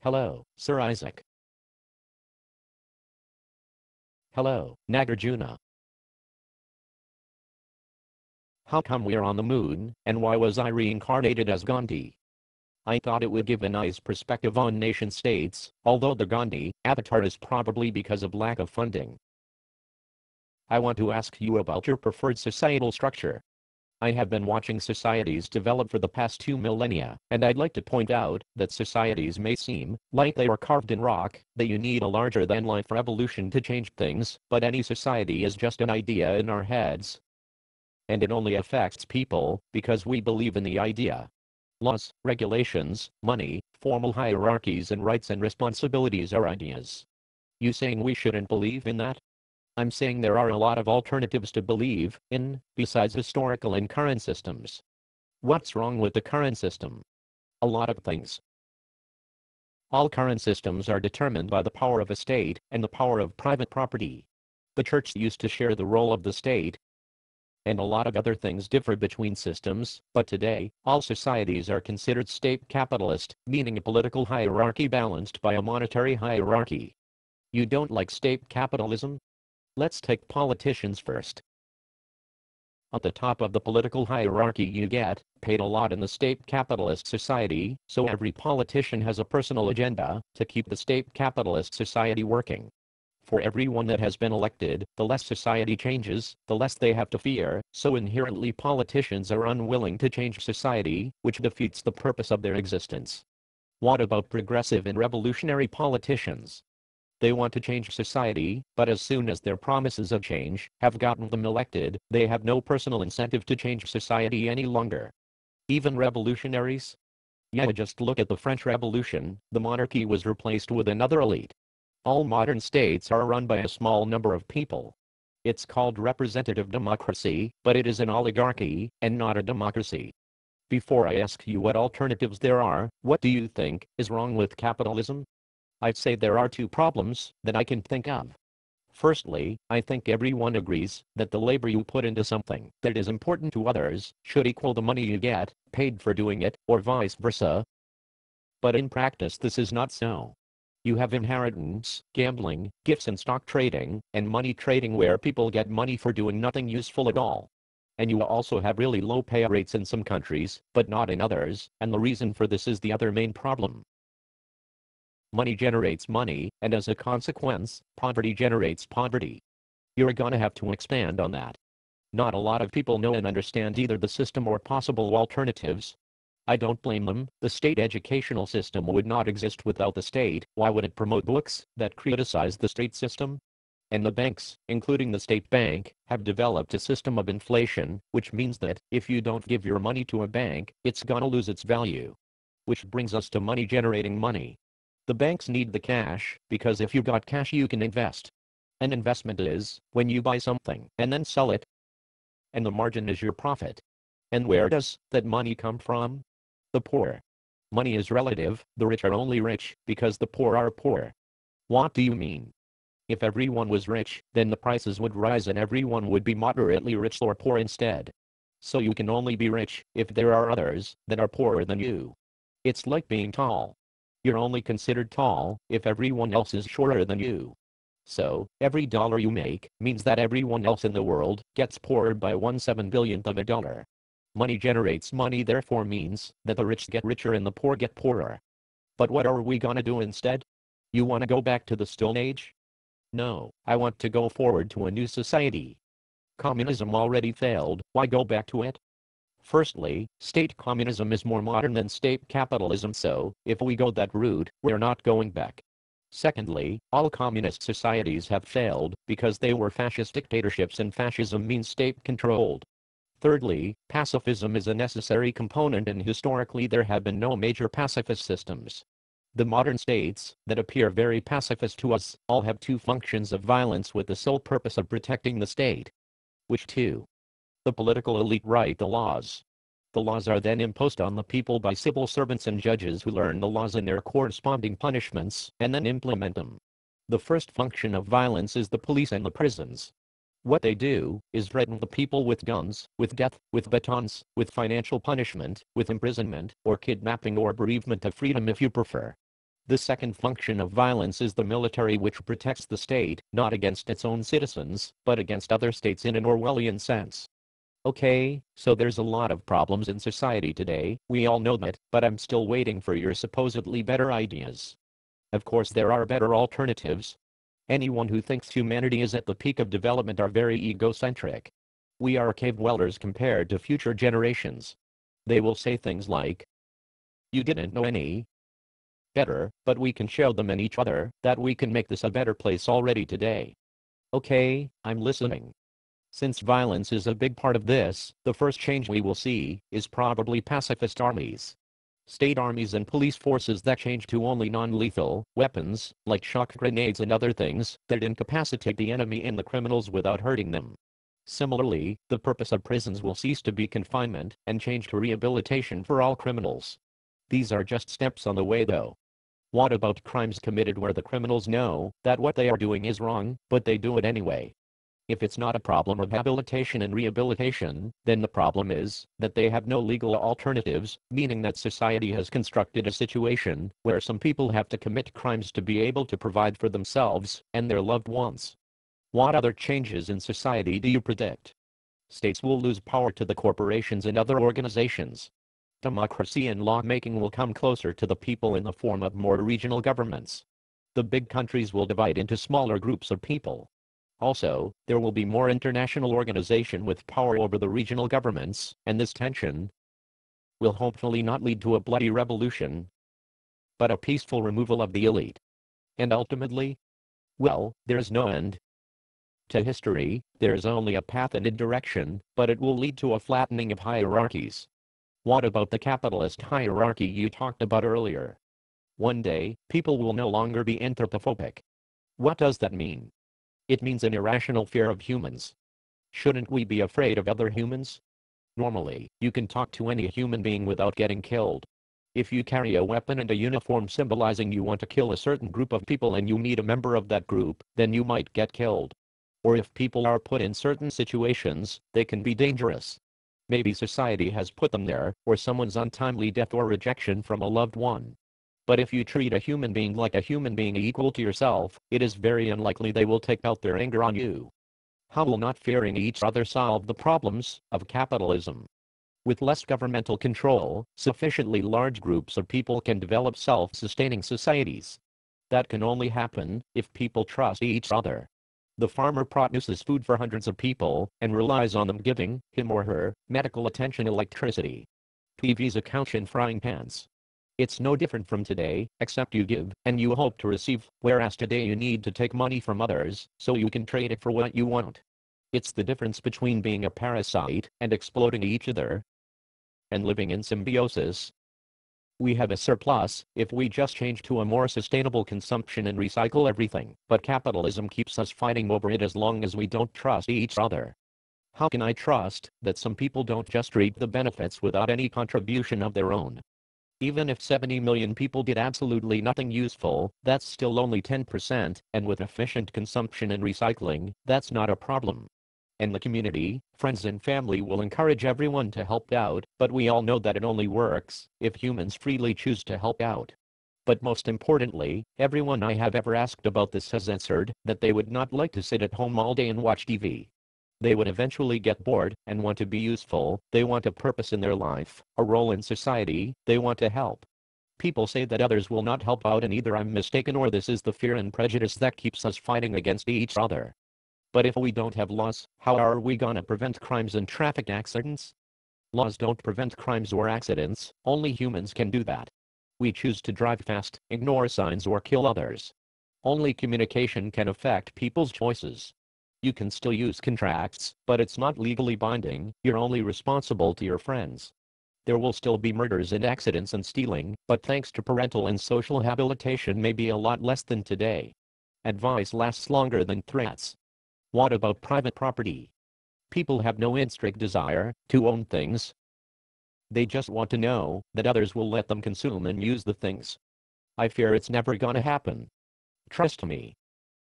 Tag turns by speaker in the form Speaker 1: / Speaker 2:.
Speaker 1: Hello, Sir Isaac. Hello, Nagarjuna. How come we're on the moon, and why was I reincarnated as Gandhi? I thought it would give a nice perspective on nation states, although the Gandhi avatar is probably because of lack of funding. I want to ask you about your preferred societal structure. I have been watching societies develop for the past 2 millennia, and I'd like to point out that societies may seem like they are carved in rock, that you need a larger-than-life revolution to change things, but any society is just an idea in our heads. And it only affects people because we believe in the idea. Laws, regulations, money, formal hierarchies and rights and responsibilities are ideas. You saying we shouldn't believe in that? I'm saying there are a lot of alternatives to believe in, besides historical and current systems. What's wrong with the current system? A lot of things. All current systems are determined by the power of a state and the power of private property. The church used to share the role of the state, and a lot of other things differ between systems, but today, all societies are considered state capitalist, meaning a political hierarchy balanced by a monetary hierarchy. You don't like state capitalism? Let's take politicians first. At the top of the political hierarchy you get paid a lot in the state capitalist society, so every politician has a personal agenda to keep the state capitalist society working. For everyone that has been elected, the less society changes, the less they have to fear, so inherently politicians are unwilling to change society, which defeats the purpose of their existence. What about progressive and revolutionary politicians? They want to change society, but as soon as their promises of change have gotten them elected, they have no personal incentive to change society any longer. Even revolutionaries? Yeah, just look at the French Revolution. The monarchy was replaced with another elite. All modern states are run by a small number of people. It's called representative democracy, but it is an oligarchy, and not a democracy. Before I ask you what alternatives there are, what do you think is wrong with capitalism? I'd say there are two problems that I can think of. Firstly, I think everyone agrees that the labor you put into something that is important to others should equal the money you get paid for doing it, or vice versa. But in practice this is not so. You have inheritance, gambling, gifts and stock trading, and money trading where people get money for doing nothing useful at all. And you also have really low pay rates in some countries, but not in others, and the reason for this is the other main problem. Money generates money, and as a consequence, poverty generates poverty. You're gonna have to expand on that. Not a lot of people know and understand either the system or possible alternatives. I don't blame them. The state educational system would not exist without the state. Why would it promote books that criticize the state system? And the banks, including the state bank, have developed a system of inflation, which means that if you don't give your money to a bank, it's gonna lose its value. Which brings us to money generating money. The banks need the cash, because if you got cash you can invest. An investment is when you buy something and then sell it, and the margin is your profit. And where does that money come from? The poor. Money is relative. The rich are only rich because the poor are poor. What do you mean? If everyone was rich, then the prices would rise and everyone would be moderately rich or poor instead. So you can only be rich if there are others that are poorer than you. It's like being tall. You're only considered tall if everyone else is shorter than you. So, every dollar you make means that everyone else in the world gets poorer by 1/7 billionth of a dollar. Money generates money, therefore means that the rich get richer and the poor get poorer. But what are we gonna do instead? You wanna go back to the Stone Age? No, I want to go forward to a new society. Communism already failed, why go back to it? Firstly, state communism is more modern than state capitalism, so if we go that route, we're not going back. Secondly, all communist societies have failed because they were fascist dictatorships and fascism means state-controlled. Thirdly, pacifism is a necessary component and historically there have been no major pacifist systems. The modern states, that appear very pacifist to us, all have two functions of violence with the sole purpose of protecting the state. Which two? The political elite write the laws. The laws are then imposed on the people by civil servants and judges who learn the laws and their corresponding punishments, and then implement them. The first function of violence is the police and the prisons. What they do is threaten the people with guns, with death, with batons, with financial punishment, with imprisonment, or kidnapping or bereavement of freedom if you prefer. The second function of violence is the military, which protects the state, not against its own citizens, but against other states in an Orwellian sense. Okay, so there's a lot of problems in society today, we all know that, but I'm still waiting for your supposedly better ideas. Of course there are better alternatives. Anyone who thinks humanity is at the peak of development are very egocentric. We are cave dwellers compared to future generations. They will say things like, "You didn't know any better, but we can show them and each other that we can make this a better place already today." Okay, I'm listening. Since violence is a big part of this, the first change we will see is probably pacifist armies. State armies and police forces that change to only non-lethal weapons, like shock grenades and other things, that incapacitate the enemy and the criminals without hurting them. Similarly, the purpose of prisons will cease to be confinement and change to rehabilitation for all criminals. These are just steps on the way though. What about crimes committed where the criminals know that what they are doing is wrong, but they do it anyway? If it's not a problem of habilitation and rehabilitation, then the problem is that they have no legal alternatives, meaning that society has constructed a situation where some people have to commit crimes to be able to provide for themselves and their loved ones. What other changes in society do you predict? States will lose power to the corporations and other organizations. Democracy and lawmaking will come closer to the people in the form of more regional governments. The big countries will divide into smaller groups of people. Also, there will be more international organization with power over the regional governments, and this tension will hopefully not lead to a bloody revolution, but a peaceful removal of the elite. And ultimately, well, there's no end to history, there's only a path and a direction, but it will lead to a flattening of hierarchies. What about the capitalist hierarchy you talked about earlier? One day, people will no longer be anthropophobic. What does that mean? It means an irrational fear of humans. Shouldn't we be afraid of other humans? Normally, you can talk to any human being without getting killed. If you carry a weapon and a uniform symbolizing you want to kill a certain group of people and you meet a member of that group, then you might get killed. Or if people are put in certain situations, they can be dangerous. Maybe society has put them there, or someone's untimely death or rejection from a loved one. But if you treat a human being like a human being equal to yourself, it is very unlikely they will take out their anger on you. How will not fearing each other solve the problems of capitalism? With less governmental control, sufficiently large groups of people can develop self-sustaining societies. That can only happen if people trust each other. The farmer produces food for hundreds of people and relies on them giving him or her medical attention, electricity, TVs, a couch, and frying pans. It's no different from today, except you give and you hope to receive, whereas today you need to take money from others so you can trade it for what you want. It's the difference between being a parasite and exploiting each other and living in symbiosis. We have a surplus if we just change to a more sustainable consumption and recycle everything, but capitalism keeps us fighting over it as long as we don't trust each other. How can I trust that some people don't just reap the benefits without any contribution of their own? Even if 70 million people did absolutely nothing useful, that's still only 10%, and with efficient consumption and recycling, that's not a problem. And the community, friends and family will encourage everyone to help out, but we all know that it only works if humans freely choose to help out. But most importantly, everyone I have ever asked about this has answered that they would not like to sit at home all day and watch TV. They would eventually get bored and want to be useful. They want a purpose in their life, a role in society. They want to help. People say that others will not help out, and either I'm mistaken or this is the fear and prejudice that keeps us fighting against each other. But if we don't have laws, how are we gonna prevent crimes and traffic accidents? Laws don't prevent crimes or accidents, only humans can do that. We choose to drive fast, ignore signs, or kill others. Only communication can affect people's choices. You can still use contracts, but it's not legally binding. You're only responsible to your friends. There will still be murders and accidents and stealing, but thanks to parental and social habilitation, maybe a lot less than today. Advice lasts longer than threats. What about private property? People have no instinct desire to own things. They just want to know that others will let them consume and use the things. I fear it's never gonna happen. Trust me.